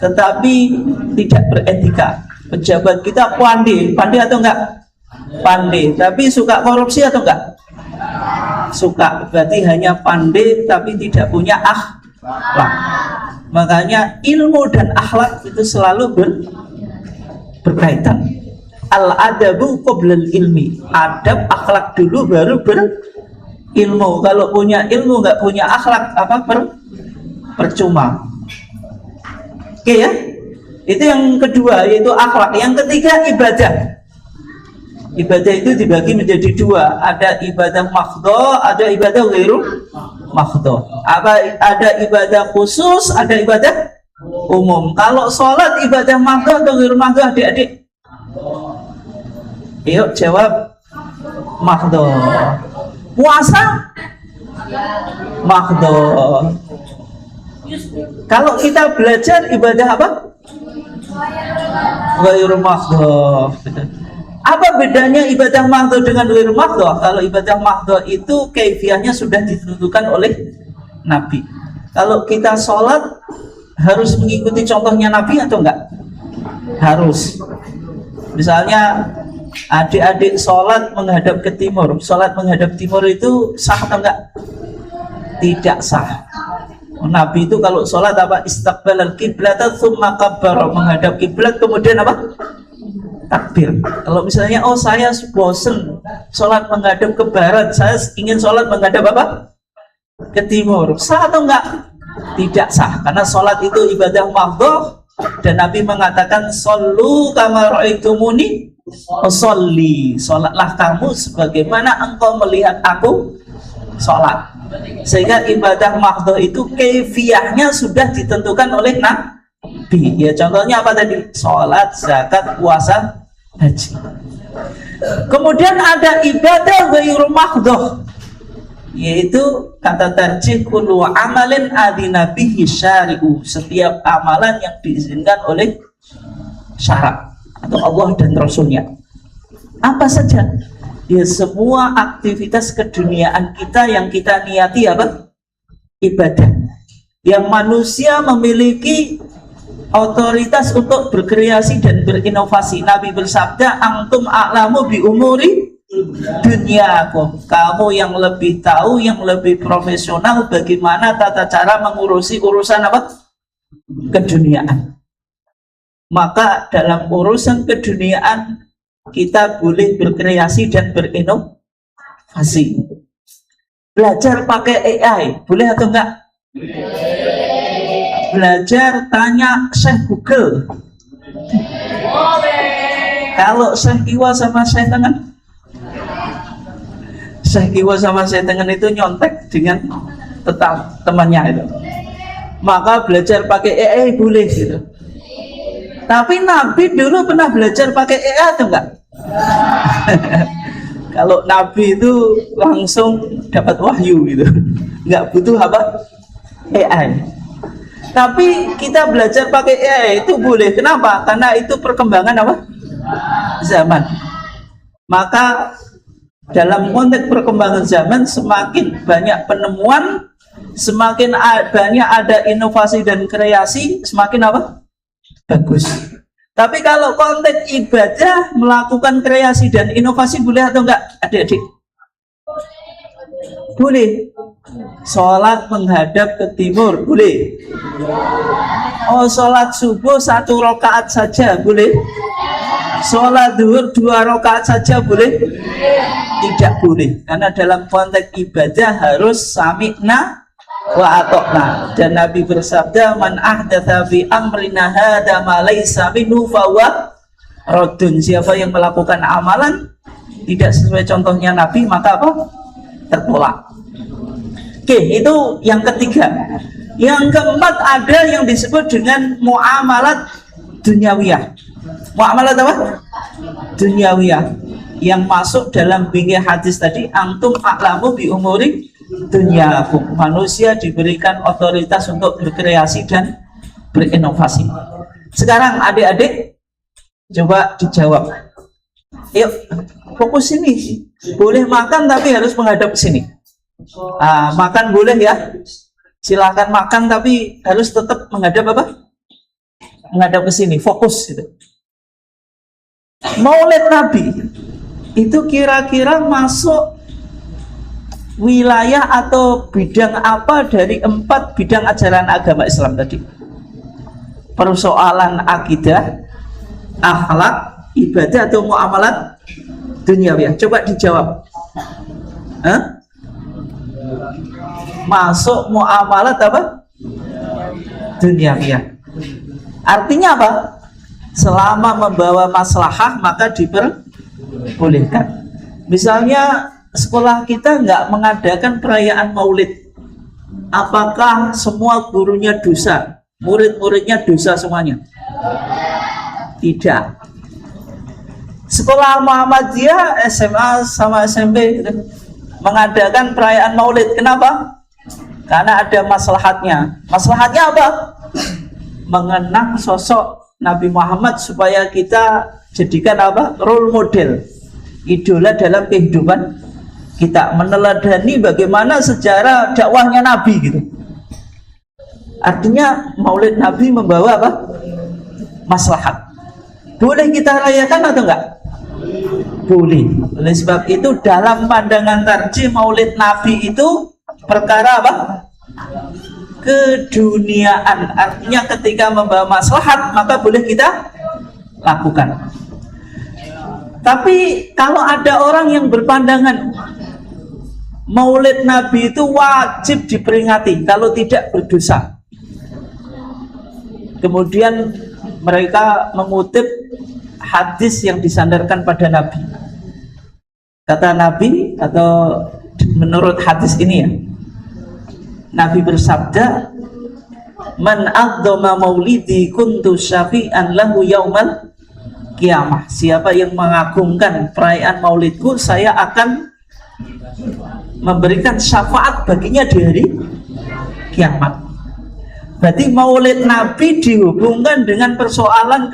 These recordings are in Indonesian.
tetapi tidak beretika. Pejabat kita pandai atau enggak? Pandai, tapi suka korupsi atau enggak? Suka. Berarti hanya pandai tapi tidak punya akhlak. Makanya ilmu dan akhlak itu selalu berkaitan. Al-adabu qoblal ilmi. Adab, akhlak dulu baru berilmu. Kalau punya ilmu nggak punya akhlak, percuma. Oke ya? Itu yang kedua, yaitu akhlak. Yang ketiga ibadah. Ibadah itu dibagi menjadi dua. Ada ibadah mahdho, ada ibadah ghairu mahdho. Ada ibadah khusus, ada ibadah umum. Kalau sholat ibadah mahdho atau ghairu mahdho, adik-adik? Yuk jawab. Mahdho. Puasa mahdho. Kalau kita belajar ibadah apa? Ghairu mahdho. Apa bedanya ibadah mahdho dengan ghairu mahdho? Kalau ibadah mahdho itu kaifiahnya sudah ditentukan oleh Nabi. Kalau kita sholat harus mengikuti contohnya Nabi atau enggak? Harus. Misalnya adik-adik sholat menghadap ke timur. Sholat menghadap timur itu sah atau enggak? Tidak sah. Nabi itu kalau sholat apa? Istaqbalal qiblata tsumma kabbara, menghadap kiblat kemudian apa? Takbir. Kalau misalnya saya bosen sholat menghadap ke barat, saya ingin sholat menghadap apa? Ke timur. Sah atau enggak? Tidak sah. Karena sholat itu ibadah mahdho dan Nabi mengatakan shollu kama ra'aitumuni sholli. Sholatlah kamu sebagaimana engkau melihat aku sholat. Sehingga ibadah mahdho itu kaifiahnya sudah ditentukan oleh Nabi. Ya contohnya apa tadi? Sholat, zakat, puasa, haji. Kemudian ada ibadah ghairu mahdho, yaitu kata tarjih kullu amalin adzina bihi syari'u, setiap amalan yang diizinkan oleh syarak atau Allah dan Rasulnya. Apa saja? Ya semua aktivitas keduniaan kita yang kita niati apa? Ibadah. Yang manusia memiliki otoritas untuk berkreasi dan berinovasi. Nabi bersabda, antum a'lamu bi umuri dunyakum. Kamu yang lebih tahu, yang lebih profesional bagaimana tata cara mengurusi urusan apa? Keduniaan. Maka dalam urusan keduniaan kita boleh berkreasi dan berinovasi. Belajar pakai AI, boleh atau enggak? Belajar tanya Syekh Google. Kalau Syekh Iwa sama Syekh Tengen, Syekh Iwa sama Syekh Tengen itu nyontek dengan temannya itu. Maka belajar pakai AI boleh gitu. Tapi Nabi dulu pernah belajar pakai AI atau enggak? Kalau Nabi itu langsung dapat wahyu gitu, enggak butuh apa? AI. Tapi kita belajar pakai AI itu boleh. Kenapa? Karena itu perkembangan apa? Zaman. Maka dalam konteks perkembangan zaman, semakin banyak penemuan, semakin banyak ada inovasi dan kreasi, semakin apa? Bagus. Tapi kalau konteks ibadah, melakukan kreasi dan inovasi boleh atau enggak, adik-adik? Boleh. Sholat menghadap ke timur boleh. Oh, sholat subuh 1 rakaat saja boleh. Sholat zuhur 2 rakaat saja boleh? Tidak boleh. Karena dalam konteks ibadah harus sami'na wa atokna. Dan Nabi bersabda, man ahdatsa fi amrina hadza ma laysa minhu fa huwa raddun. Siapa yang melakukan amalan tidak sesuai contohnya Nabi, maka apa? Tertolak. Oke, itu yang ketiga. Yang keempat ada yang disebut dengan muamalat dunyawiyah. Muamalat apa? Dunyawiyah, yang masuk dalam bingkai hadis tadi, antum a'lamu bi umuri dunyakum. Manusia diberikan otoritas untuk berkreasi dan berinovasi. Sekarang adik-adik coba dijawab. Yuk, fokus sini. Boleh makan tapi harus menghadap sini. Makan boleh ya. Silakan makan tapi harus tetap menghadap apa? menghadap ke sini, fokus gitu. Maulid Nabi itu kira-kira masuk wilayah atau bidang apa dari 4 bidang ajaran agama Islam tadi? Persoalan akidah, akhlak, ibadah atau muamalat duniawi? Coba dijawab. Masuk muamalat apa? Duniawi. Artinya apa? Selama membawa maslahah maka diperbolehkan. Misalnya sekolah kita nggak mengadakan perayaan maulid, apakah semua gurunya dosa, murid-muridnya dosa semuanya? Tidak. Sekolah Muhammadiyah, SMA sama SMP mengadakan perayaan maulid. Kenapa? Karena ada maslahatnya. Maslahatnya apa? Mengenang sosok Nabi Muhammad supaya kita jadikan apa? Role model, idola dalam kehidupan kita, meneladani bagaimana sejarah dakwahnya Nabi gitu. Artinya maulid Nabi membawa apa? Maslahat. Boleh kita rayakan atau enggak? Boleh. Oleh sebab itu dalam pandangan tarjih maulid Nabi itu perkara apa? Keduniaan. Artinya ketika membawa maslahat maka boleh kita lakukan. Tapi kalau ada orang yang berpandangan maulid Nabi itu wajib diperingati, kalau tidak berdosa, kemudian mereka mengutip hadis yang disandarkan pada Nabi. Kata Nabi, atau menurut hadis ini ya, Nabi bersabda, "Man adzama maulidi kuntu syafi'an lahu yaumal qiyamah." Siapa yang mengagungkan perayaan maulidku, saya akan memberikan syafaat baginya di hari kiamat. Berarti maulid Nabi dihubungkan dengan persoalan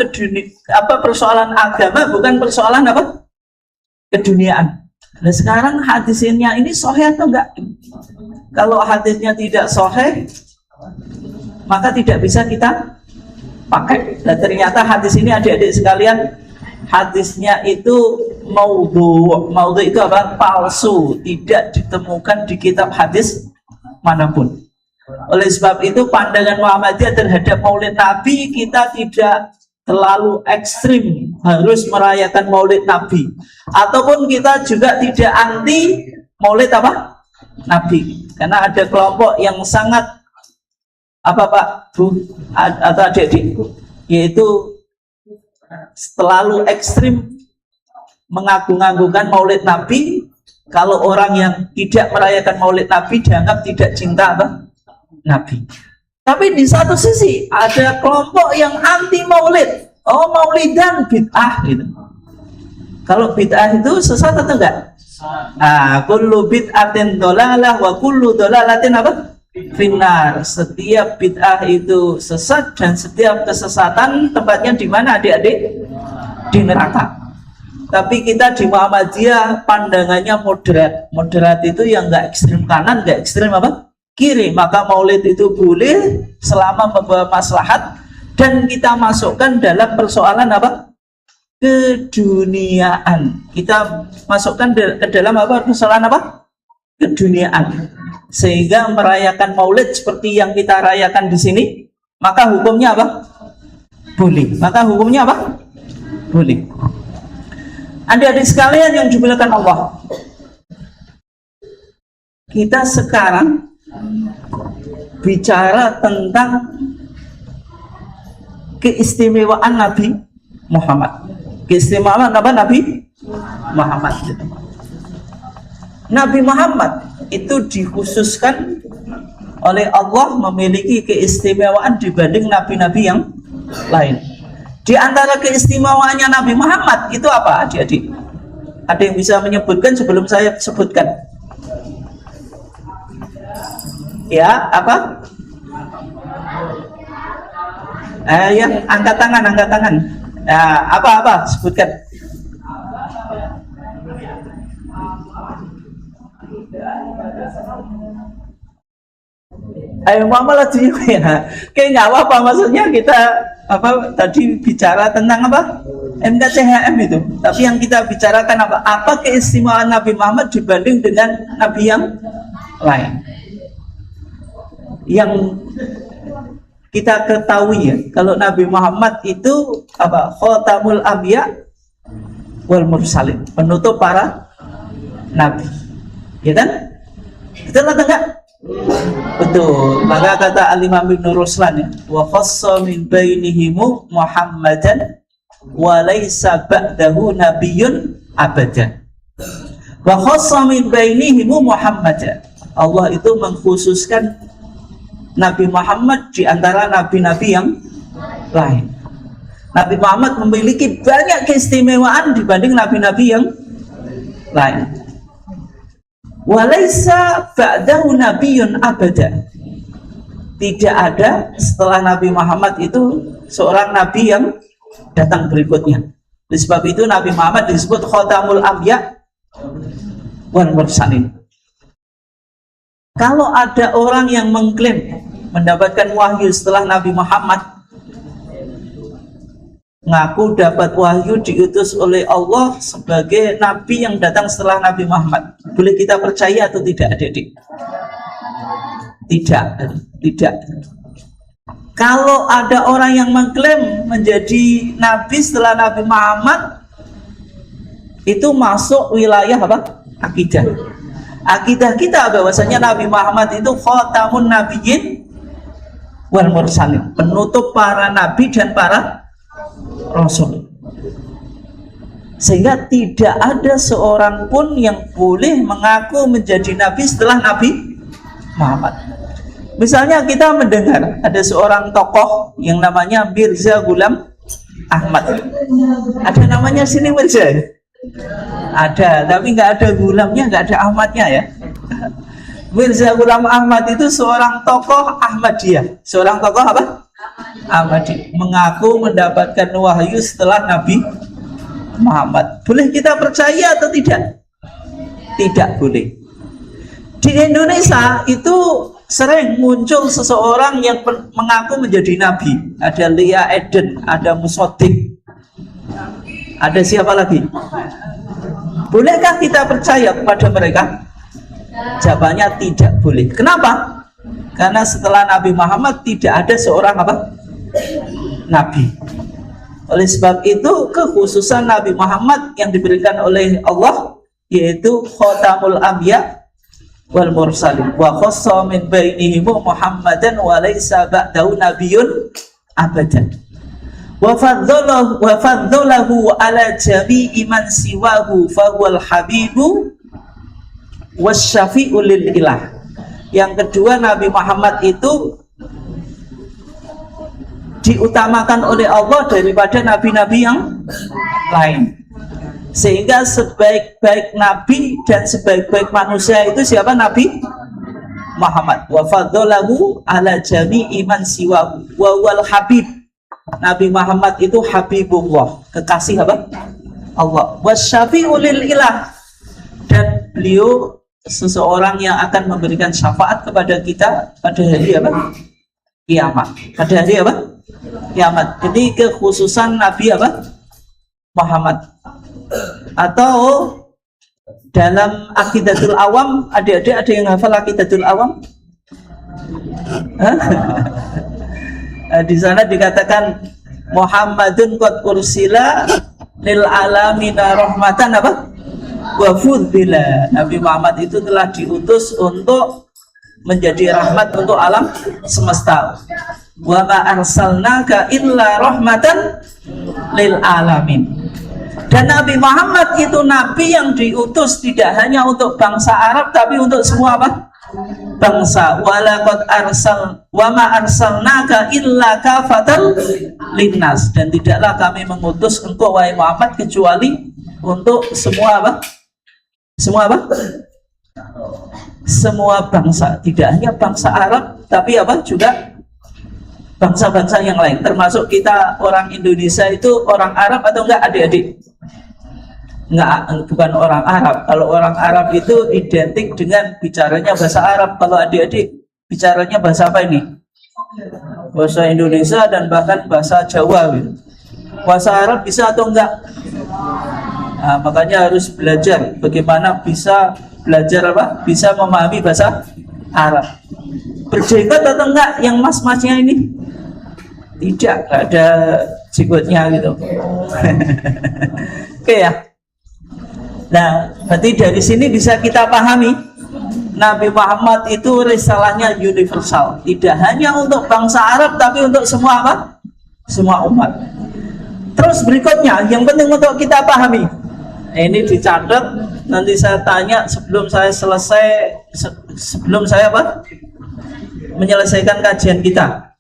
persoalan agama, bukan persoalan apa? Keduniaan. Nah sekarang hadisnya ini sahih atau enggak? Kalau hadisnya tidak sahih, maka tidak bisa kita pakai. Dan ternyata hadis ini adik-adik sekalian, hadisnya itu maudhu. Maudhu itu apa? Palsu, tidak ditemukan di kitab hadis manapun. Oleh sebab itu pandangan Muhammadiyah terhadap maulid Nabi, kita tidak terlalu ekstrim harus merayakan maulid Nabi, ataupun kita juga tidak anti maulid apa? Nabi. Karena ada kelompok yang sangat apa Pak Bu atau adik-adik, yaitu terlalu ekstrim mengagung-agungkan maulid Nabi. Kalau orang yang tidak merayakan maulid Nabi dianggap tidak cinta apa? Nabi. Tapi di satu sisi ada kelompok yang anti maulid. Oh, maulidan bid'ah gitu. Kalau bid'ah itu sesat atau enggak? Kullu bid'atin dolalah wa kullu dolalatin apa? Finnar. Setiap bid'ah itu sesat dan setiap kesesatan tempatnya di mana adik-adik? Di neraka. Tapi kita di Muhammadiyah pandangannya moderat. Moderat itu yang enggak ekstrim kanan, enggak ekstrim apa? Kiri. Maka maulid itu boleh selama membawa maslahat dan kita masukkan dalam persoalan apa? Keduniaan. Kita masukkan ke dalam apa? Persoalan apa? Keduniaan. Sehingga merayakan maulid seperti yang kita rayakan di sini, maka hukumnya apa? Boleh. Maka hukumnya apa? Boleh. Adik-adik sekalian yang dimuliakan Allah, kita sekarang bicara tentang keistimewaan Nabi Muhammad. Keistimewaan apa Nabi Muhammad? Nabi Muhammad itu dikhususkan oleh Allah memiliki keistimewaan dibanding nabi-nabi yang lain. Di antara keistimewaannya Nabi Muhammad itu apa adik-adik? Ada yang bisa menyebutkan sebelum saya sebutkan? Ya, apa? Ya, angkat tangan. Apa? Sebutkan. Ayo mama lagi ya. Kayak nyawa apa maksudnya kita apa tadi bicara tentang apa? MKCHM itu. Tapi yang kita bicarakan apa? Apa keistimewaan Nabi Muhammad dibanding dengan nabi yang lain? Yang kita ketahui ya, kalau Nabi Muhammad itu apa? Khatamul Anbiya wal Mursalin, penutup para nabi. Ya kan? Betul atau enggak? Betul. Maka kata Al-Imam Ibnu Ruslan ya, wa khassa min bainihimu Muhammadan wa laisa ba'dahu nabiyyun abada. Wa khassa min bainihimu Muhammadan. Allah itu mengkhususkan Nabi Muhammad di antara nabi-nabi yang lain. Nabi Muhammad memiliki banyak keistimewaan dibanding nabi-nabi yang lain. Walaisa ba'dahu nabiyyun abada. Tidak ada setelah Nabi Muhammad itu seorang nabi yang datang berikutnya. Oleh sebab itu Nabi Muhammad disebut Khatamul Anbiya wal Mursalin. Kalau ada orang yang mengklaim mendapatkan wahyu setelah Nabi Muhammad, ngaku dapat wahyu diutus oleh Allah sebagai nabi yang datang setelah Nabi Muhammad, boleh kita percaya atau tidak, adik-adik? Tidak. Kalau ada orang yang mengklaim menjadi nabi setelah Nabi Muhammad, itu masuk wilayah apa? Akidah. Akidah kita bahwasanya Nabi Muhammad itu khatamun nabiyyin wal mursalin, penutup para nabi dan para Rasul. Sehingga tidak ada seorang pun yang boleh mengaku menjadi nabi setelah Nabi Muhammad. Misalnya kita mendengar ada seorang tokoh yang namanya Mirza Ghulam Ahmad. Ada namanya sini Mirza? Ada, tapi nggak ada Ghulamnya, nggak ada Ahmadnya ya. Mirza Ghulam Ahmad itu seorang tokoh Ahmadiyah. Seorang tokoh apa? Ahmadi, mengaku mendapatkan wahyu setelah Nabi Muhammad. Boleh kita percaya atau tidak? Tidak boleh. Di Indonesia itu sering muncul seseorang yang mengaku menjadi nabi. Ada Lia Eden, ada Musodik, ada siapa lagi? Bolehkah kita percaya kepada mereka? Jawabannya tidak boleh. Kenapa? Karena setelah Nabi Muhammad tidak ada seorang apa? Nabi. Oleh sebab itu kekhususan Nabi Muhammad yang diberikan oleh Allah yaitu Khatamul Anbiya wal Mursalin wa khassa min bainihim Muhammadan wa laisa ba'dahu nabiyyun abadan wa faddalahu ala jami'i man siwahu fa huwal habibu wasyafi'u lil ilah. Yang kedua, Nabi Muhammad itu diutamakan oleh Allah daripada nabi-nabi yang lain. Sehingga sebaik-baik nabi dan sebaik-baik manusia itu siapa? Nabi Muhammad. Wa faddalahu ala jami'i man siwahu wa wal habib. Nabi Muhammad itu habibullah, kekasih apa? Allah. Wasyafi'u lil ilah, dan beliau seseorang yang akan memberikan syafaat kepada kita pada hari apa? Kiamat. Pada hari apa? Kiamat. Jadi kekhususan Nabi apa? Muhammad. Atau dalam Aqidatul Awam, adik-adik ada yang hafal Aqidatul Awam? Di sana dikatakan Muhammadun qad ursila lil alamina rahmatan apa? Wa fuddila. Nabi Muhammad itu telah diutus untuk menjadi rahmat untuk alam semesta. Wa ma arsalnaka illa rahmatan lil alamin. Dan Nabi Muhammad itu nabi yang diutus tidak hanya untuk bangsa Arab tapi untuk semua apa? Bangsa. Wa laqad wa ma arsalnaka illa kafatan linnas. Dan tidaklah kami mengutus engkau wahai Muhammad kecuali untuk semua apa? Semua apa? Semua bangsa, tidak hanya bangsa Arab tapi apa juga bangsa-bangsa yang lain, termasuk kita orang Indonesia itu orang Arab atau enggak, adik-adik? Enggak, bukan orang Arab. Kalau orang Arab itu identik dengan bicaranya bahasa Arab. Kalau adik-adik bicaranya bahasa apa ini? bahasa Indonesia dan bahkan bahasa Jawa gitu. Bahasa Arab bisa atau enggak? Nah, makanya harus belajar bagaimana bisa belajar apa? Bisa memahami bahasa Arab. Berjenggot atau enggak yang mas-masnya ini? Tidak, enggak ada jenggotnya gitu. Oke ya. Nah, berarti dari sini bisa kita pahami Nabi Muhammad itu risalahnya universal, tidak hanya untuk bangsa Arab tapi untuk semua apa? Semua umat. Terus berikutnya yang penting untuk kita pahami, ini dicatat, nanti saya tanya sebelum saya selesai, sebelum saya apa? Menyelesaikan kajian kita,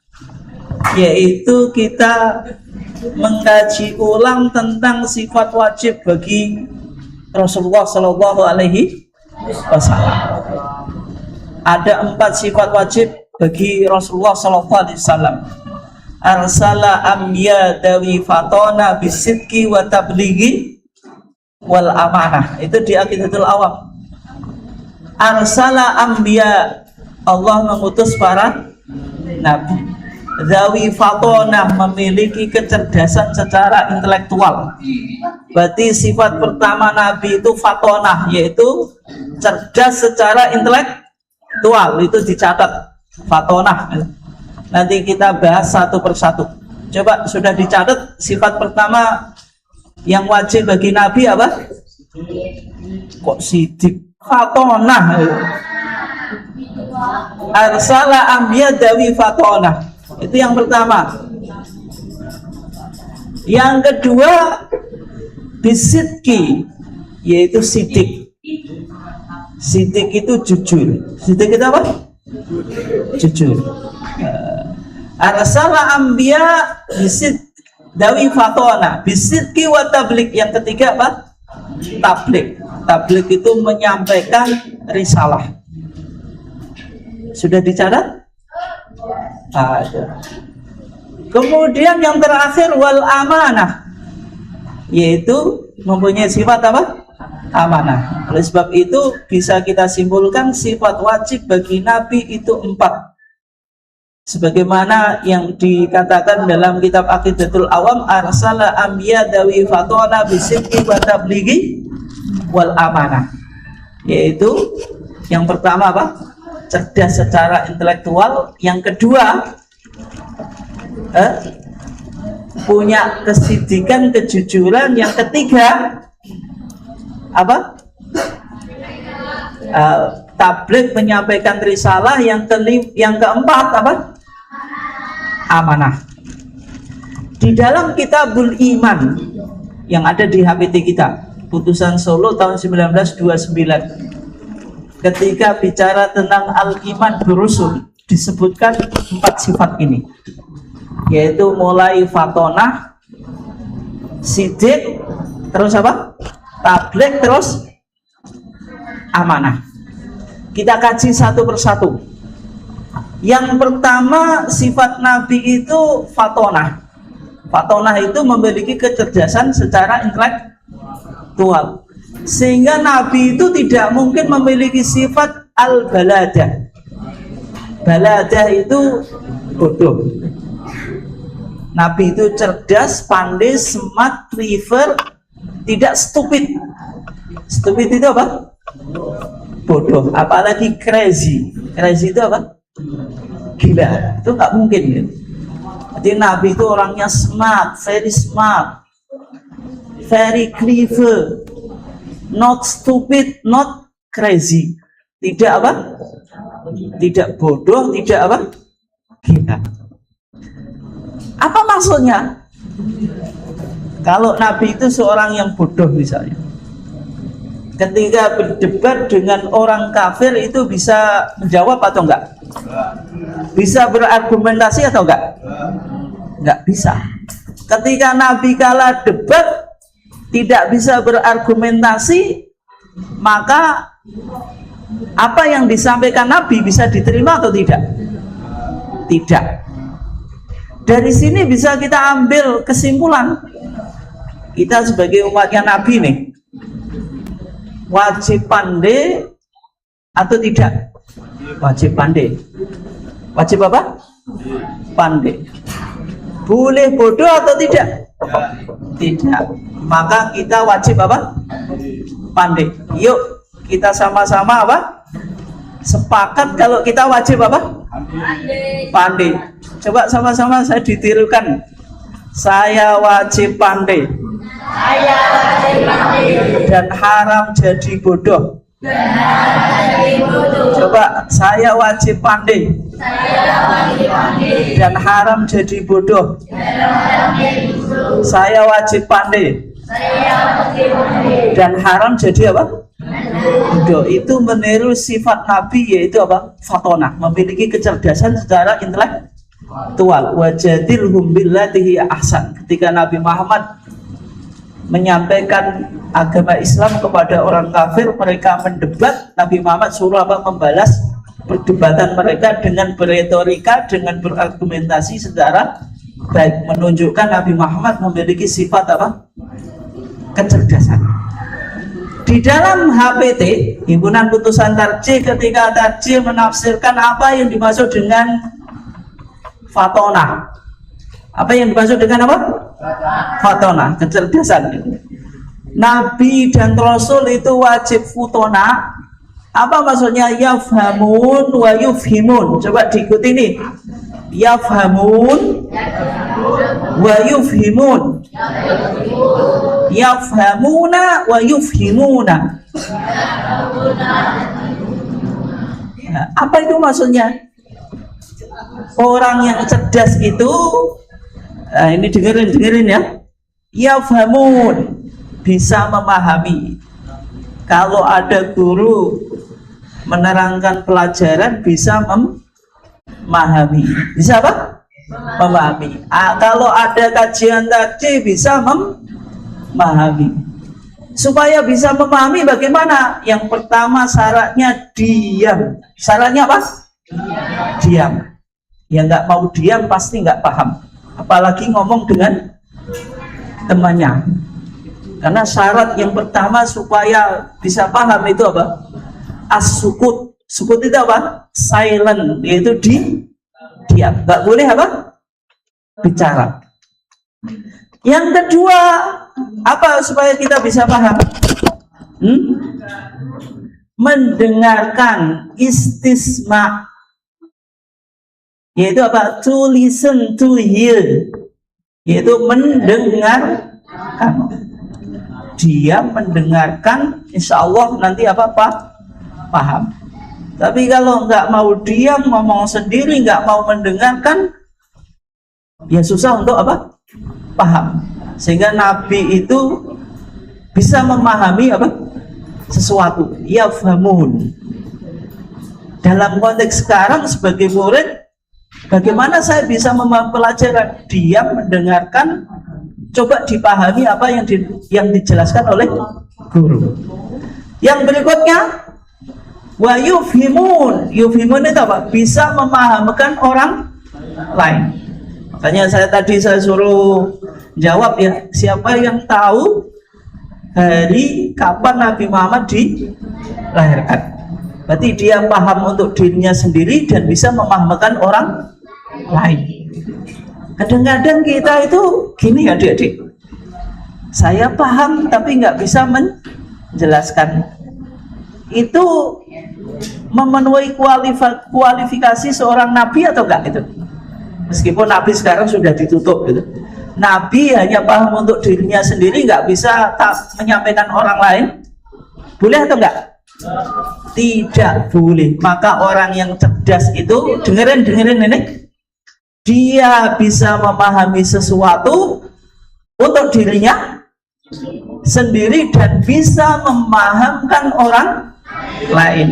yaitu kita mengkaji ulang tentang sifat wajib bagi Rasulullah Shallallahu Alaihi Wasallam. Ada 4 sifat wajib bagi Rasulullah Shallallahu Alaihi Wasallam. Arsala ambiya dawi fatona bisidki wa tablighi wal amanah. Itu di Aqidatul Awam. Arsala ambiya, Allah mengutus para nabi. Dawi fatona, memiliki kecerdasan secara intelektual. Berarti sifat pertama nabi itu fatona, yaitu cerdas secara intelektual. Itu dicatat fatona. Nanti kita bahas satu persatu. Coba sudah dicatat sifat pertama yang wajib bagi nabi apa? Kok sidik? Fatona. Arsala ambiya dawi fatona. Itu yang pertama. Yang kedua bisidki, yaitu sidik. Sidik itu jujur. Sidik itu apa? Jujur. Arsala ambiya bisid dawi fatona bisidki wa tablik. Yang ketiga apa? Tablik. Tablik itu menyampaikan risalah. Sudah dicatat? Ada. Kemudian yang terakhir wal amanah, yaitu mempunyai sifat apa? Amanah. Oleh sebab itu bisa kita simpulkan sifat wajib bagi nabi itu 4. Sebagaimana yang dikatakan dalam kitab Aqidatul Awam, arsala ambiya dawi fatona bisidqi wa tablighi wal amanah. Yaitu yang pertama apa? Cerdas secara intelektual. Yang kedua punya kesidikan, kejujuran. Yang ketiga apa? Tabligh, menyampaikan risalah. Yang keempat apa? Amanah. Di dalam Kitabul Iman yang ada di HPT kita, Putusan Solo tahun 1929, ketika bicara tentang al-iman birusul, disebutkan 4 sifat ini, yaitu mulai fatonah, sidik, terus apa? Tabligh, terus amanah. Kita kaji satu persatu. Yang pertama, sifat nabi itu fatonah. Fatonah itu memiliki kecerdasan secara intelektual, sehingga nabi itu tidak mungkin memiliki sifat al-baladah. Baladah itu bodoh. Nabi itu cerdas, pandai, smart, clever, tidak stupid. Stupid itu apa? Bodoh. Apalagi crazy. Crazy itu apa? Gila. Itu nggak mungkin ya. Jadi nabi itu orangnya smart, very clever, not stupid, not crazy. Tidak apa? Tidak bodoh, tidak apa? Gila. Apa maksudnya? Kalau nabi itu seorang yang bodoh misalnya, ketika berdebat dengan orang kafir itu bisa menjawab atau enggak? Bisa berargumentasi atau enggak? Enggak bisa. Ketika nabi kalah debat, tidak bisa berargumentasi, maka apa yang disampaikan nabi bisa diterima atau tidak? Tidak. Dari sini bisa kita ambil kesimpulan, kita sebagai umatnya nabi nih, wajib pandai atau tidak? Wajib pandai. Wajib apa? Pandai. Boleh bodoh atau tidak? Tidak. Maka kita wajib apa? Pandai. Yuk kita sama-sama apa? Sepakat kalau kita wajib apa? Pandai. Coba sama-sama saya ditirukan. Saya wajib pandai. Saya wajib pandai. Dan haram jadi bodoh. Coba saya wajib pandai. Saya wajib pandai. Dan haram jadi bodoh. Saya wajib pandai. Saya wajib pandai. Dan haram jadi apa? Bodoh. Itu meniru sifat Nabi, yaitu apa? Fatonah, memiliki kecerdasan secara intelektual. Wajadilhum billatihi ahsan. Ketika Nabi Muhammad menyampaikan agama Islam kepada orang kafir, mereka mendebat, Nabi Muhammad suruh apa? Membalas perdebatan mereka dengan beretorika, dengan berargumentasi secara baik, menunjukkan Nabi Muhammad memiliki sifat apa? Kecerdasan. Di dalam HPT, Himpunan Putusan Tarjih, ketika tarjih menafsirkan apa yang dimaksud dengan fatonah. Apa yang dimaksud dengan apa? Fatonah, kecerdasan. Nabi dan Rasul itu wajib futona. Apa maksudnya? Yafhamun wa yufhimun. Coba diikuti nih. Yafhamun wa yufhimun. Yafhamuna wa yufhimuna. Nah, apa itu maksudnya? Orang yang cerdas itu, nah ini dengerin ya. Yafhamun, bisa memahami. Kalau ada guru menerangkan pelajaran, bisa memahami. Bisa apa? Memahami. Kalau ada kajian tadi, bisa memahami. Supaya bisa memahami bagaimana? Yang pertama syaratnya diam. Syaratnya apa? Diam. Ya nggak mau diam pasti nggak paham. Apalagi ngomong dengan temannya. Karena syarat yang pertama supaya bisa paham itu apa? As-sukut. Sukut itu apa? Silent, yaitu diam. Nggak boleh apa? Bicara. Yang kedua, apa supaya kita bisa paham? Mendengarkan, istisma, yaitu apa? To listen, to hear, yaitu mendengarkan. Dia mendengarkan, insya Allah nanti apa? Paham. Tapi kalau nggak mau diam, ngomong sendiri, nggak mau mendengarkan, ya susah untuk apa? Paham. Sehingga Nabi itu bisa memahami apa? Sesuatu. Yafhamun. Dalam konteks sekarang sebagai murid, bagaimana saya bisa memahami pelajaran? Diam, mendengarkan, coba dipahami apa yang dijelaskan oleh guru. Yang berikutnya, wa yufhimun. Yufhimun itu apa? Bisa memahamkan orang lain. Makanya saya suruh jawab ya, siapa yang tahu hari kapan Nabi Muhammad dilahirkan? Berarti dia paham untuk dirinya sendiri dan bisa memahamkan orang lain. Kadang-kadang kita itu gini ya adik-adik, saya paham tapi nggak bisa menjelaskan. Itu memenuhi kualifikasi seorang nabi atau enggak itu? Meskipun nabi sekarang sudah ditutup gitu. Nabi hanya paham untuk dirinya sendiri, nggak bisa menyampaikan orang lain. Boleh atau enggak? Tidak boleh. Maka orang yang cerdas itu, dengerin ini, dia bisa memahami sesuatu untuk dirinya sendiri dan bisa memahamkan orang lain.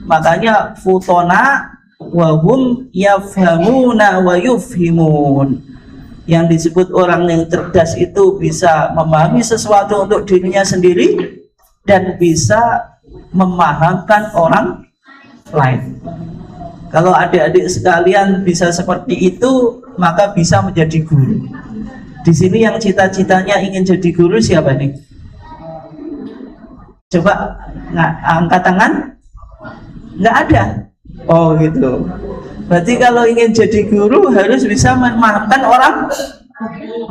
Makanya futona wahum yafhamuna wa yufhimun. Yang disebut orang yang cerdas itu bisa memahami sesuatu untuk dirinya sendiri dan bisa memahamkan orang lain. Kalau adik-adik sekalian bisa seperti itu, maka bisa menjadi guru. Di sini yang cita-citanya ingin jadi guru siapa nih? Coba angkat tangan. Nggak ada. Oh gitu. Berarti kalau ingin jadi guru harus bisa memahamkan orang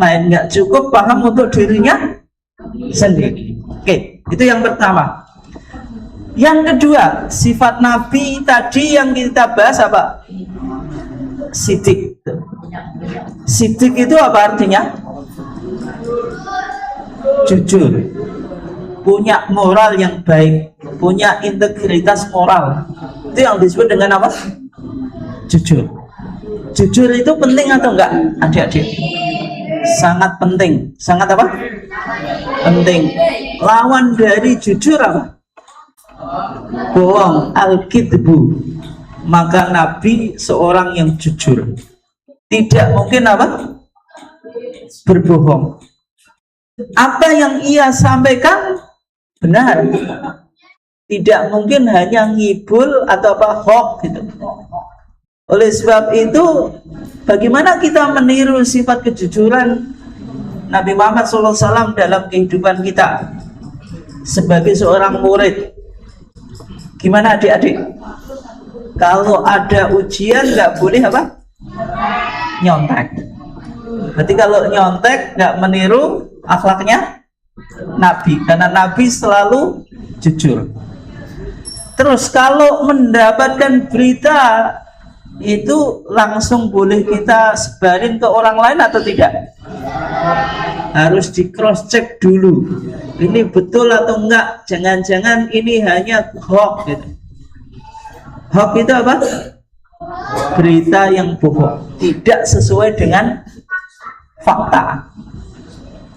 lain, nggak cukup paham untuk dirinya sendiri. Oke, itu yang pertama. Yang kedua, sifat Nabi tadi yang kita bahas apa? Sidik. Sidik itu apa artinya? Jujur, punya moral yang baik, punya integritas moral. Itu yang disebut dengan apa? Jujur. Jujur itu penting atau enggak, adik-adik? Sangat penting. Sangat apa? Penting. Lawan dari jujur apa? Bohong, al-kidbu. Maka Nabi seorang yang jujur, tidak mungkin apa? Berbohong. Apa yang ia sampaikan benar. Tidak mungkin hanya ngibul atau apa hoax gitu. Oleh sebab itu, bagaimana kita meniru sifat kejujuran Nabi Muhammad SAW dalam kehidupan kita sebagai seorang murid? Gimana adik-adik? Kalau ada ujian nggak boleh apa? Nyontek. Berarti kalau nyontek nggak meniru akhlaknya Nabi, karena Nabi selalu jujur. Terus kalau mendapatkan berita itu langsung boleh kita sebarin ke orang lain atau tidak? Harus di cross check dulu, ini betul atau enggak, jangan-jangan ini hanya hoax gitu. Hoax itu apa? Berita yang bohong, tidak sesuai dengan fakta.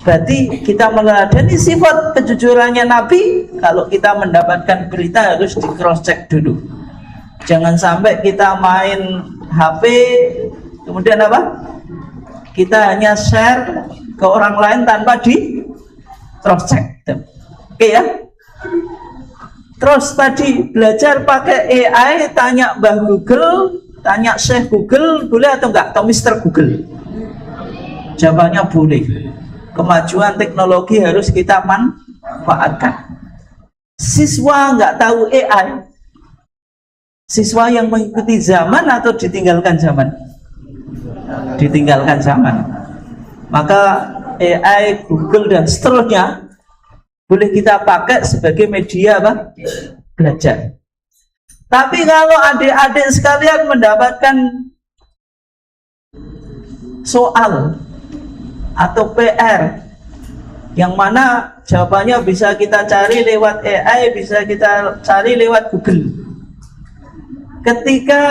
Berarti kita meneladani sifat kejujurannya Nabi. Kalau kita mendapatkan berita harus di cross check dulu. Jangan sampai kita main HP kemudian apa? Kita hanya share ke orang lain tanpa di cross check. Oke ya. Terus tadi belajar pakai AI, tanya Mbah Google, tanya Syekh Google, boleh atau enggak? Atau Mister Google? Jawabannya boleh. Kemajuan teknologi harus kita manfaatkan. Siswa nggak tahu AI, siswa yang mengikuti zaman atau ditinggalkan zaman? Ditinggalkan zaman. Maka AI, Google dan seterusnya boleh kita pakai sebagai media apa? Belajar. Tapi kalau adik-adik sekalian mendapatkan soal atau PR yang mana jawabannya bisa kita cari lewat AI, bisa kita cari lewat Google. Ketika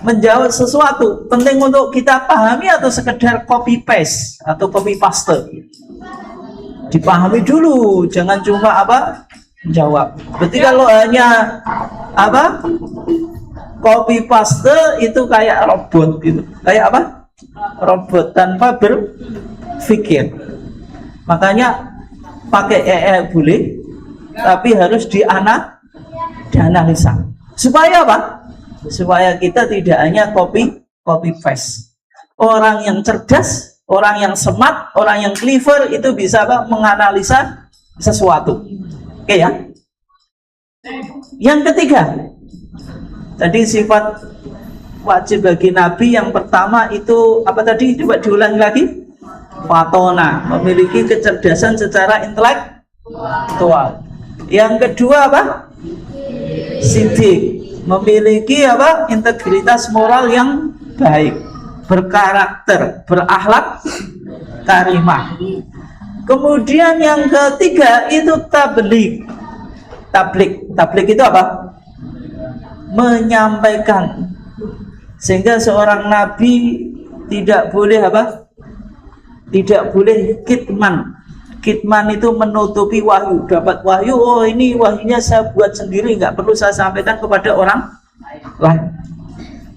menjawab sesuatu, penting untuk kita pahami atau sekedar copy paste atau copy paste? Dipahami dulu, jangan cuma apa? Jawab. Berarti kalau hanya apa? Copy paste itu kayak robot gitu. Kayak apa? Robot tanpa berpikir. Makanya pakai AI boleh, tapi harus dianalisa. Supaya apa? Supaya kita tidak hanya copy paste. Orang yang cerdas, orang yang smart, orang yang clever itu bisa apa? Menganalisa sesuatu. Oke ya. Yang ketiga, tadi sifat wajib bagi Nabi yang pertama itu apa tadi? Coba diulangi lagi. Fatona, memiliki kecerdasan secara intelektual. Yang kedua apa? Sidik, memiliki apa? Integritas moral yang baik, berkarakter, berakhlak karimah. Kemudian yang ketiga itu tabligh. Tabligh itu apa? Menyampaikan. Sehingga seorang nabi tidak boleh apa? Tidak boleh kitman. Kitman itu menutupi wahyu. Dapat wahyu, oh ini wahyunya saya buat sendiri, nggak perlu saya sampaikan kepada orang lain.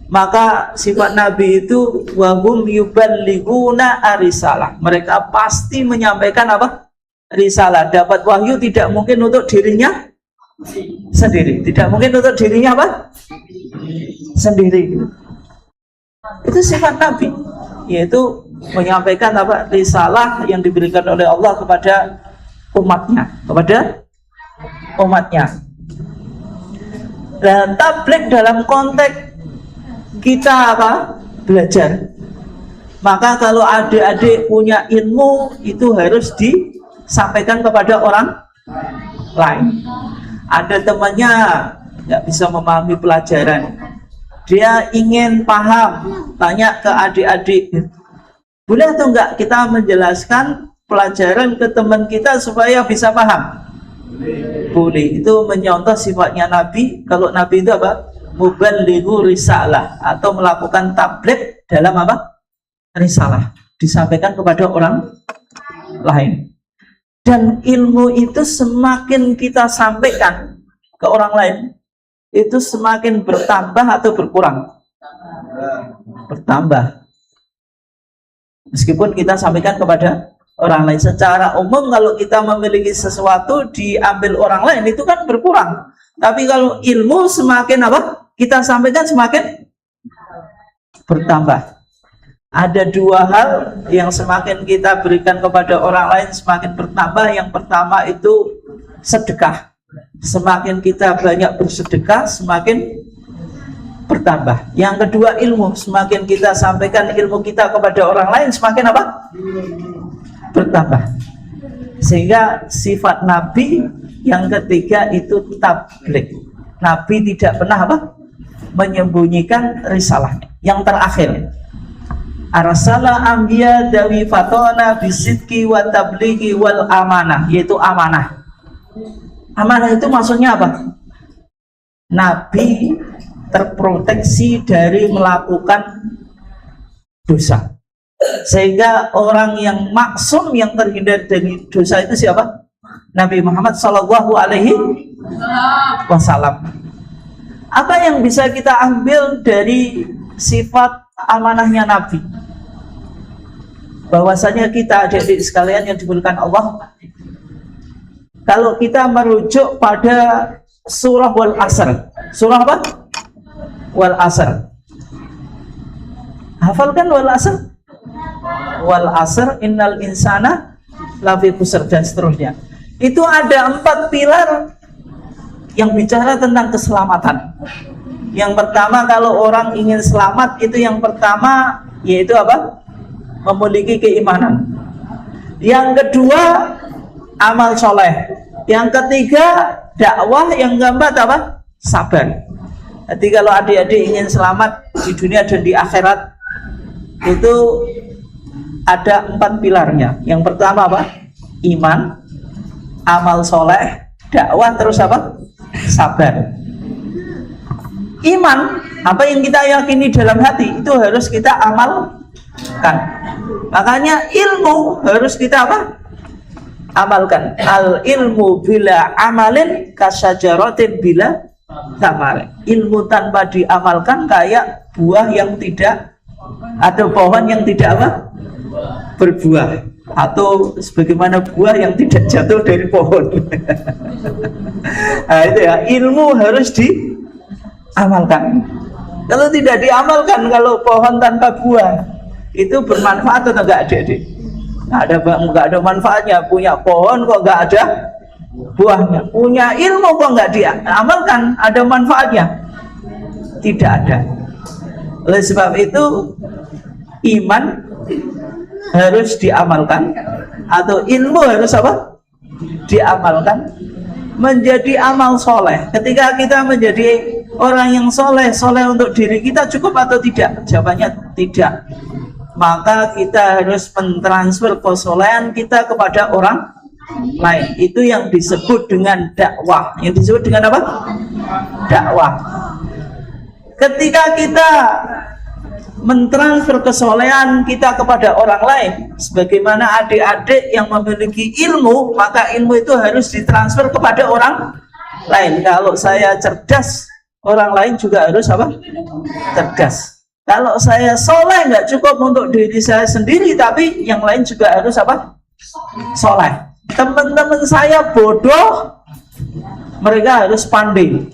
Maka sifat nabi itu wahum yuballighuna arisalah. Mereka pasti menyampaikan apa? Risalah. Dapat wahyu tidak mungkin untuk dirinya sendiri. Tidak mungkin untuk dirinya apa? Sendiri. Itu sifat nabi, yaitu menyampaikan apa? Risalah yang diberikan oleh Allah kepada umatnya. Dan tabligh dalam konteks kita belajar. Maka kalau adik-adik punya ilmu itu harus disampaikan kepada orang lain. Ada temannya nggak bisa memahami pelajaran, dia ingin paham, tanya ke adik-adik, boleh atau enggak kita menjelaskan pelajaran ke teman kita supaya bisa paham? Boleh. Itu menyontoh sifatnya Nabi. Kalau Nabi itu muballighu risalah, atau melakukan tabligh dalam risalah, disampaikan kepada orang lain. Dan ilmu itu semakin kita sampaikan ke orang lain, itu semakin bertambah atau berkurang? Bertambah. Meskipun kita sampaikan kepada orang lain, secara umum kalau kita memiliki sesuatu diambil orang lain itu kan berkurang. Tapi kalau ilmu semakin kita sampaikan semakin bertambah. Ada dua hal yang semakin kita berikan kepada orang lain semakin bertambah. Yang pertama itu sedekah. Semakin kita banyak bersedekah semakin bertambah. Yang kedua ilmu. Semakin kita sampaikan ilmu kita kepada orang lain semakin bertambah. Sehingga sifat Nabi yang ketiga itu tabligh. Nabi tidak pernah menyembunyikan risalahnya. Yang terakhir, arsala anbiya dawi fatona bisidqi wa tablighi wal amanah, yaitu amanah. Amanah itu maksudnya apa? Nabi terproteksi dari melakukan dosa. Sehingga orang yang maksum, yang terhindar dari dosa itu siapa? Nabi Muhammad Shallallahu Alaihi Wasallam. Apa yang bisa kita ambil dari sifat amanahnya Nabi? Bahwasanya kita adik-adik sekalian yang dimuliakan Allah, kalau kita merujuk pada surah Wal Asr, surah apa? Wal Asr. Hafalkan Wal Asr? Wal Asr innal insana lafi khusr, dan seterusnya. Itu ada 4 pilar yang bicara tentang keselamatan. Yang pertama, kalau orang ingin selamat itu yang pertama yaitu memiliki keimanan. Yang kedua, amal soleh. Yang ketiga, dakwah. Yang keempat sabar. Jadi kalau adik-adik ingin selamat di dunia dan di akhirat itu ada 4 pilarnya. Yang pertama iman, amal soleh, dakwah, terus sabar. Iman, apa yang kita yakini dalam hati itu harus kita amalkan. Makanya ilmu harus kita amalkan. Al ilmu bila amalin kasyajaratin bila tamar. Ilmu tanpa diamalkan kayak buah yang tidak, atau pohon yang tidak berbuah, atau sebagaimana buah yang tidak jatuh dari pohon. Nah, itu ya, ilmu harus diamalkan. Kalau tidak diamalkan, kalau pohon tanpa buah itu bermanfaat atau enggak, adik-adik? Nggak ada manfaatnya. Punya pohon kok nggak ada buahnya, punya ilmu kok nggak diamalkan, ada manfaatnya? Tidak ada. Oleh sebab itu iman harus diamalkan, atau ilmu harus diamalkan menjadi amal soleh. Ketika kita menjadi orang yang soleh untuk diri kita cukup atau tidak? Jawabannya tidak. Maka kita harus mentransfer kesolehan kita kepada orang lain. Itu yang disebut dengan dakwah. Yang disebut dengan apa? Dakwah. Ketika kita mentransfer kesolehan kita kepada orang lain, sebagaimana adik-adik yang memiliki ilmu, maka ilmu itu harus ditransfer kepada orang lain. Kalau saya cerdas, orang lain juga harus cerdas. Kalau saya soleh nggak cukup untuk diri saya sendiri, tapi yang lain juga harus soleh. Teman-teman saya bodoh, mereka harus pandai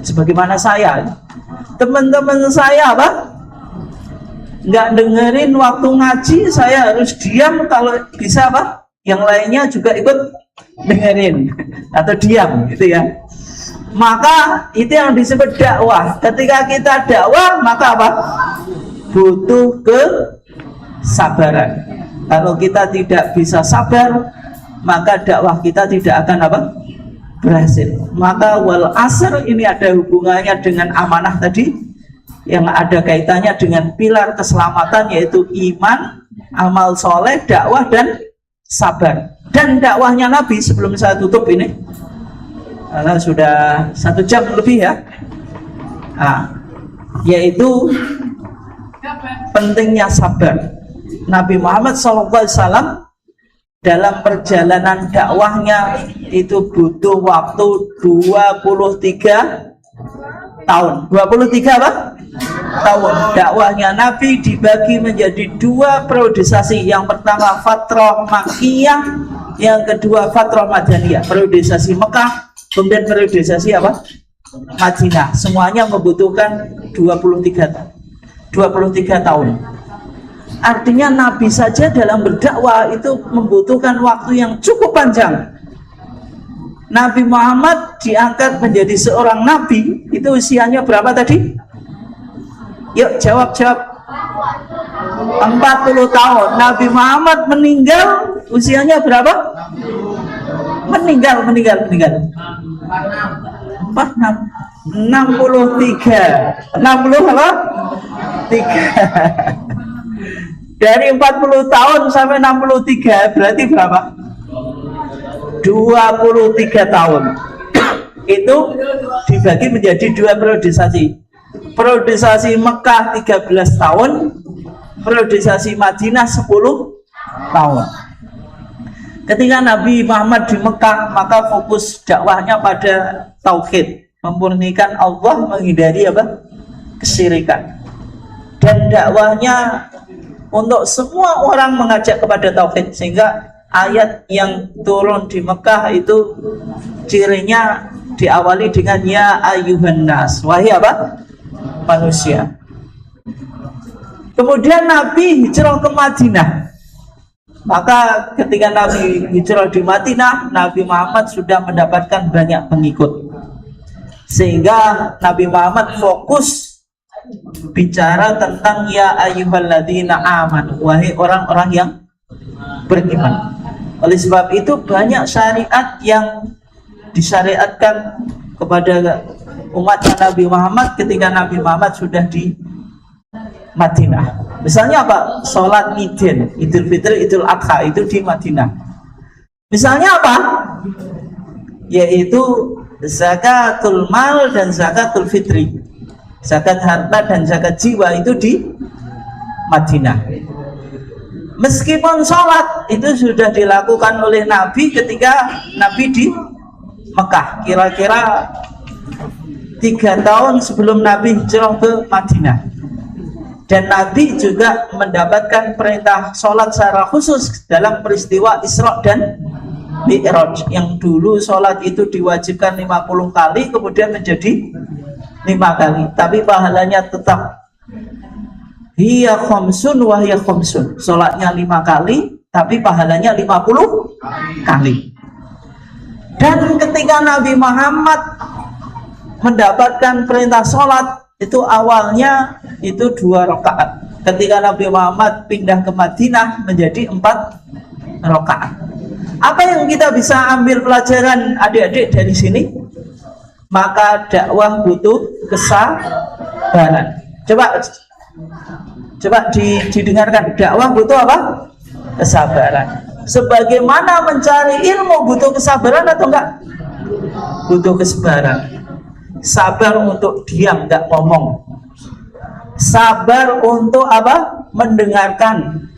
sebagaimana saya. Teman-teman saya nggak dengerin waktu ngaji, saya harus diam. Kalau bisa yang lainnya juga ikut dengerin atau diam, gitu ya. Maka itu yang disebut dakwah. Ketika kita dakwah, maka apa? Butuh kesabaran. Kalau kita tidak bisa sabar, maka dakwah kita tidak akan apa? Berhasil. Maka wal asr ini ada hubungannya dengan amanah tadi, yang ada kaitannya dengan pilar keselamatan, yaitu iman, amal soleh, dakwah, dan sabar. Dan dakwahnya Nabi, sebelum saya tutup ini, karena sudah 1 jam lebih ya, yaitu pentingnya sabar. Nabi Muhammad SAW dalam perjalanan dakwahnya itu butuh waktu 23 tahun. 23 apa? Tahun. Dakwahnya Nabi dibagi menjadi 2 periodisasi. Yang pertama fatrah Makkiyah, yang kedua fatrah Madaniyah. Periodisasi Mekah, kemudian periodisasi apa? Madinah. Semuanya membutuhkan 23 tahun. Artinya Nabi saja dalam berdakwah itu membutuhkan waktu yang cukup panjang. Nabi Muhammad diangkat menjadi seorang nabi, itu usianya berapa tadi? Yuk jawab. 40 tahun. Nabi Muhammad meninggal usianya berapa? Meninggal 46. 63. 60 apa? 3. Dari 40 tahun sampai 63 berarti berapa? 23 tahun. Itu dibagi menjadi 2 periodisasi. Periodisasi Mekah 13 tahun, periodisasi Madinah 10 tahun. Ketika Nabi Muhammad di Mekah, maka fokus dakwahnya pada tauhid, memurnikan Allah, menghindari apa? Kesyirikan. Dan dakwahnya untuk semua orang mengajak kepada tauhid, sehingga ayat yang turun di Mekah itu cirinya diawali dengan ya ayyuhan nas, wahai apa? Manusia. Kemudian Nabi hijrah ke Madinah. Maka ketika Nabi hijrah di Madinah, Nabi Muhammad sudah mendapatkan banyak pengikut, sehingga Nabi Muhammad fokus bicara tentang ya ayyuhalladzina amanu, wahai orang-orang yang beriman. Oleh sebab itu banyak syariat yang disyariatkan kepada umat Nabi Muhammad ketika Nabi Muhammad sudah di Madinah. Misalnya apa? Sholat Idin, Idul Fitri, Idul Adha itu di Madinah. Misalnya apa? Yaitu zakatul mal dan zakatul fitri, zakat harta dan zakat jiwa itu di Madinah. Meskipun sholat itu sudah dilakukan oleh Nabi ketika Nabi di Mekah, kira-kira 3 tahun sebelum Nabi hijrah ke Madinah. Dan Nabi juga mendapatkan perintah sholat secara khusus dalam peristiwa Isra dan Mi'raj, yang dulu sholat itu diwajibkan 50 kali kemudian menjadi 5 kali, tapi pahalanya tetap hiya khamsun wa hiya khamsun, sholatnya 5 kali tapi pahalanya 50 kali. Dan ketika Nabi Muhammad mendapatkan perintah sholat itu awalnya itu 2 rakaat. Ketika Nabi Muhammad pindah ke Madinah menjadi 4 rakaat. Apa yang kita bisa ambil pelajaran adik-adik dari sini? Maka dakwah butuh kesabaran. Coba didengarkan, dakwah butuh apa? Kesabaran. Sebagaimana mencari ilmu butuh kesabaran atau enggak? Butuh kesabaran. Sabar untuk diam, enggak ngomong. Sabar untuk apa? Mendengarkan.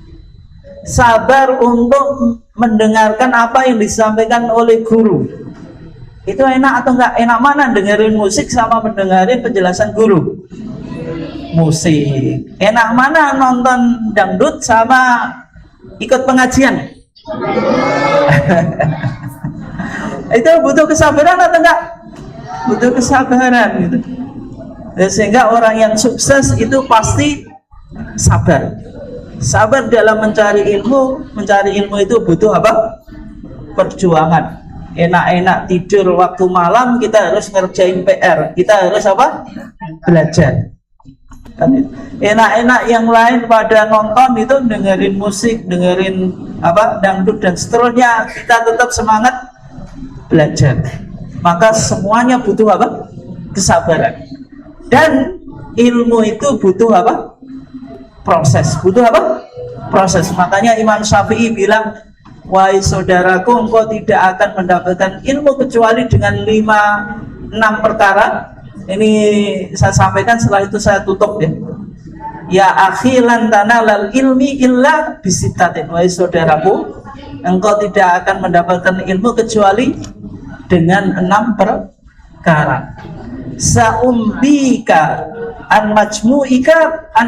Sabar untuk mendengarkan apa yang disampaikan oleh guru. Itu enak atau enggak? Enak mana dengerin musik sama mendengarin penjelasan guru? Musik. Enak mana nonton dangdut sama ikut pengajian? Itu butuh kesabaran atau enggak? Butuh kesabaran gitu. Dan sehingga orang yang sukses itu pasti sabar. Sabar dalam mencari ilmu. Mencari ilmu itu butuh apa? Perjuangan. enak-enak tidur waktu malam, kita harus ngerjain PR, kita harus apa? Belajar. Enak-enak yang lain pada nonton itu, dengerin musik, dengerin apa, dangdut dan seterusnya, kita tetap semangat belajar. Maka semuanya butuh apa? Kesabaran. Dan ilmu itu butuh apa? Proses. Butuh apa? Proses. Makanya Imam Syafi'i bilang, wahai saudaraku, engkau tidak akan mendapatkan ilmu kecuali dengan 5-6 perkara. Ini saya sampaikan, setelah itu saya tutup ya. Ya akhi lan tanalal ilmi illa bisitatin. Wahai saudaraku, engkau tidak akan mendapatkan ilmu kecuali dengan 6 perkara. Sa'umbika an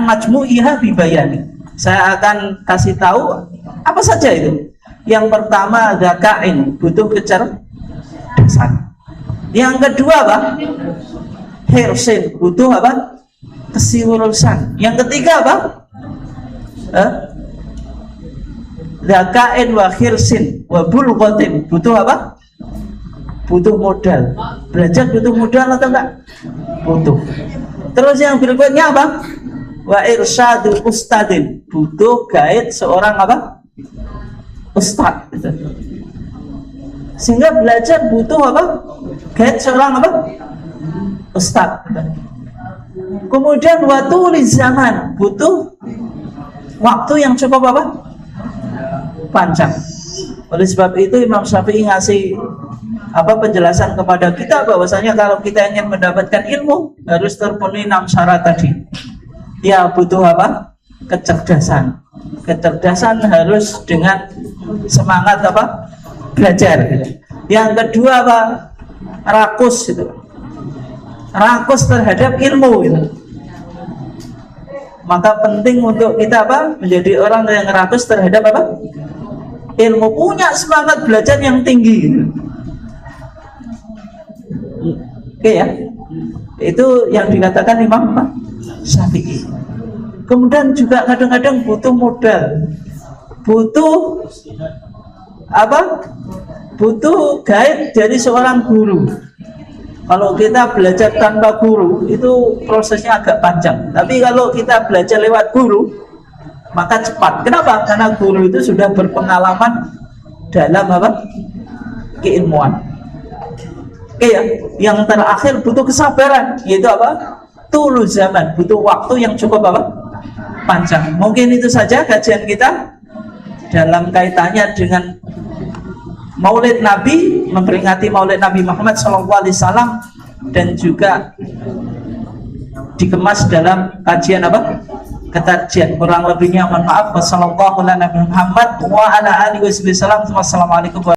majmu'iha bibayani. Saya akan kasih tahu apa saja itu. Yang pertama ada kain, butuh kecerdasan. Yang kedua apa? Hirsin, butuh apa? Keseriusan. Yang ketiga apa? Zakain wa hirsin wa bulghatin, butuh apa? Butuh modal. Belajar butuh modal atau enggak? Butuh. Terus yang berikutnya apa? Wa irsyadul ustadin, butuh guide seorang apa? Ustad. Sehingga belajar butuh apa? Guide seorang apa? Ustad. Kemudian waktu zaman, butuh waktu yang cukup apa? Panjang. Oleh sebab itu Imam Syafi'i ngasih apa penjelasan kepada kita bahwasanya kalau kita ingin mendapatkan ilmu harus terpenuhi 6 syarat tadi. Ya, butuh apa? Kecerdasan. Kecerdasan harus dengan semangat apa? Belajar. Yang kedua apa? Rakus itu. Rakus terhadap ilmu itu. Maka penting untuk kita apa? Menjadi orang yang rakus terhadap apa? Ilmu, punya semangat belajar yang tinggi gitu. Oke ya, itu yang dikatakan Imam Syafi'i. Kemudian juga kadang-kadang butuh modal, butuh apa? Butuh guide dari seorang guru. Kalau kita belajar tanpa guru itu prosesnya agak panjang. Tapi kalau kita belajar lewat guru, maka cepat. Kenapa? Karena guru itu sudah berpengalaman dalam apa? Keilmuan. Oke ya, yang terakhir butuh kesabaran, yaitu apa? Tulu zaman, butuh waktu yang cukup apa? Panjang. Mungkin itu saja kajian kita dalam kaitannya dengan Maulid Nabi, memperingati Maulid Nabi Muhammad SAW, dan juga dikemas dalam kajian apa? Kekajian. Kurang lebihnya mohon maaf. Wassalamualaikum warahmatullahi wabarakatuh.